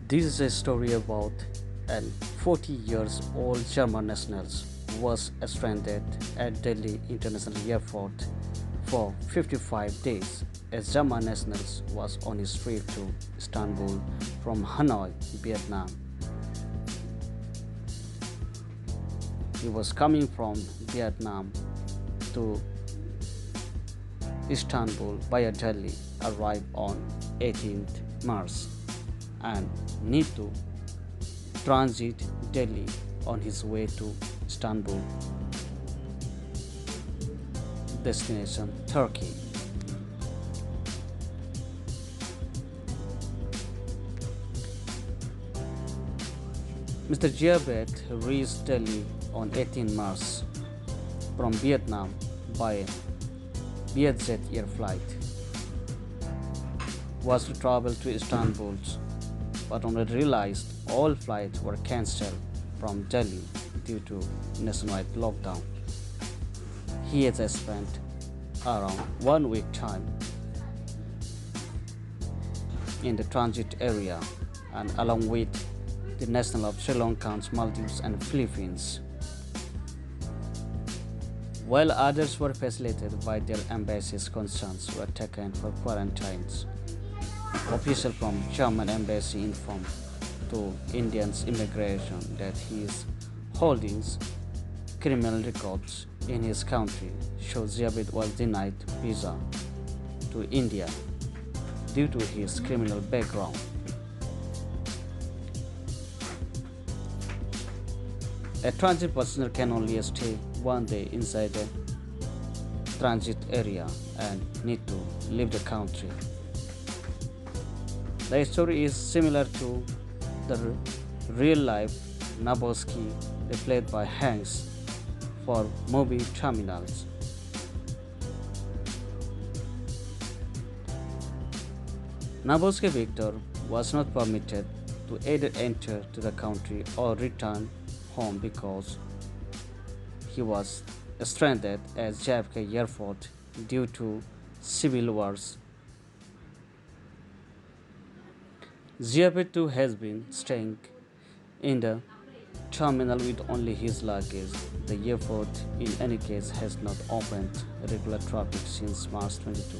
This is a story about an 40 years old German national was stranded at Delhi International Airport for 55 days as German national was on his trip to Istanbul from Hanoi, Vietnam. He was coming from Vietnam to Istanbul via Delhi, arrived on 18th March and need to transit Delhi on his way to Istanbul, destination Turkey. Mr. Ziebat reached Delhi on 18 March from Vietnam by Vietjet air flight. Was to travel to Istanbul, but only realized all flights were cancelled from Delhi due to nationwide lockdown. He has spent around 1 week time in the transit area and along with the national of Sri Lanka, Maldives and Philippines, while others were facilitated by their embassies. Concerns were taken for quarantines. Official from German embassy informed to Indians immigration that his holdings criminal records in his country show Ziebat was denied visa to India due to his criminal background. A transit passenger can only stay 1 day inside the transit area and need to leave the country. The story is similar to the real-life Naboski replayed by Hanks for movie terminals. Naboski Victor was not permitted to either enter to the country or return home because he was stranded at JFK Airport due to civil wars. Ziebat too has been staying in the terminal with only his luggage. The airport in any case has not opened regular traffic since March 22,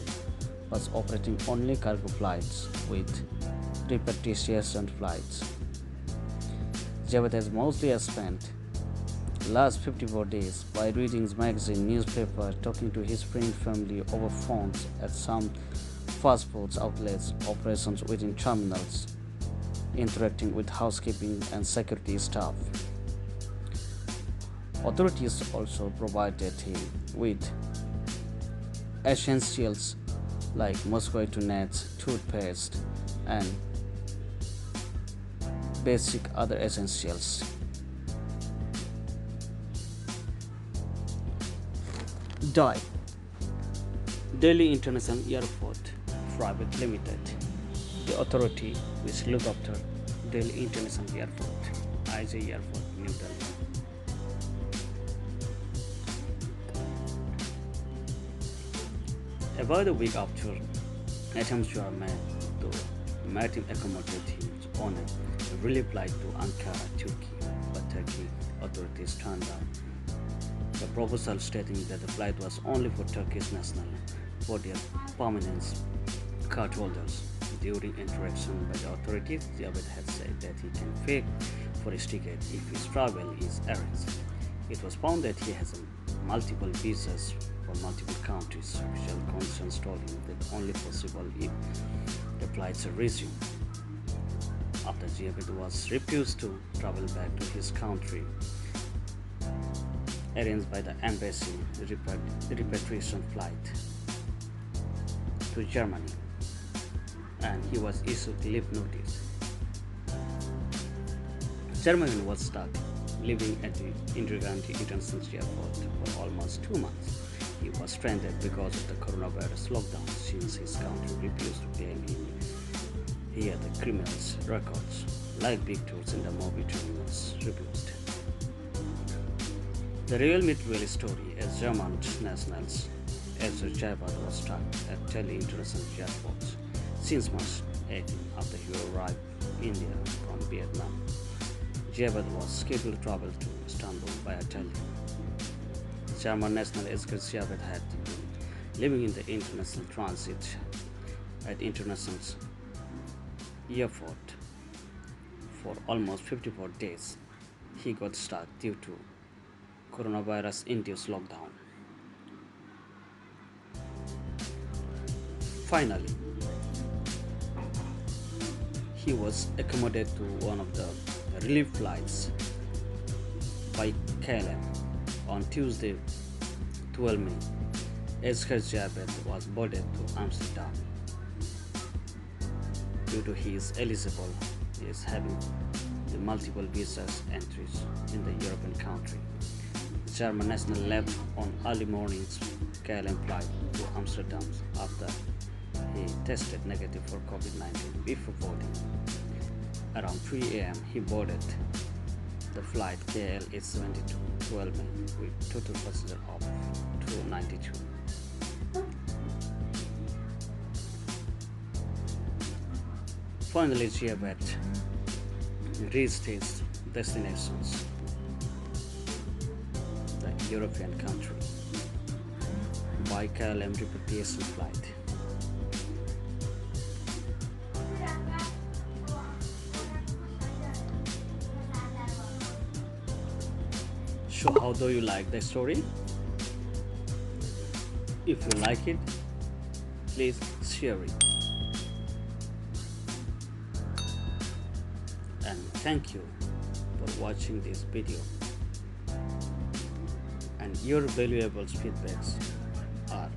but operating only cargo flights with repatriation flights. Ziebat has mostly spent last 54 days by reading magazine, newspaper, talking to his friend family over phones at some fast food outlets, operations within terminals, interacting with housekeeping and security staff. Authorities also provided him with essentials like mosquito nets, toothpaste, and basic other essentials. Dlhi, Delhi International Airport Private Limited, the authority which look after Delhi International Airport, IGI Airport, New Delhi. About a week after attempts were made to make him accommodate him on a relief flight to Ankara, Turkey, but Turkey authorities turned down the proposal, stating that the flight was only for Turkish national for their permanent card holders. During interaction by the authorities, Ziebat had said that he can pay for his ticket if his travel is arranged. It was found that he has multiple visas for multiple countries. Official concerns told him that only possible if the flights are resumed. After Ziebat was refused to travel back to his country, arranged by the embassy repatriation flight to Germany, and he was issued leave notice. Germany was stuck living at the Indira Gandhi International Airport for almost 2 months. He was stranded because of the coronavirus lockdown since his country refused to pay him. He had the criminals' records, like big tours in the movie terminals, refused. The real mid-real story as German nationals Edgard Ziebat was stuck at Delhi International Airport since March 2018 after he arrived in India from Vietnam. Ziebat was scheduled to travel to Istanbul via Delhi. German national Edgard Ziebat had been living in the international transit at International Airport for almost 54 days. He got stuck due to coronavirus-induced lockdown. Finally, he was accommodated to one of the relief flights by KLM on Tuesday, 12 May. Edgard Ziebat was boarded to Amsterdam due to his eligible is having the multiple visas entries in the European country. German national left on early morning's KLM flight to Amsterdam after he tested negative for COVID-19 before boarding. Around 3 a.m. he boarded the flight KL 872 12 May with total passenger of 292. Finally, Zeibat reached his destinations, the European country, by KLM repatriation flight. So how do you like the story? If you like it, please share it. And thank you for watching this video. And your valuable feedbacks are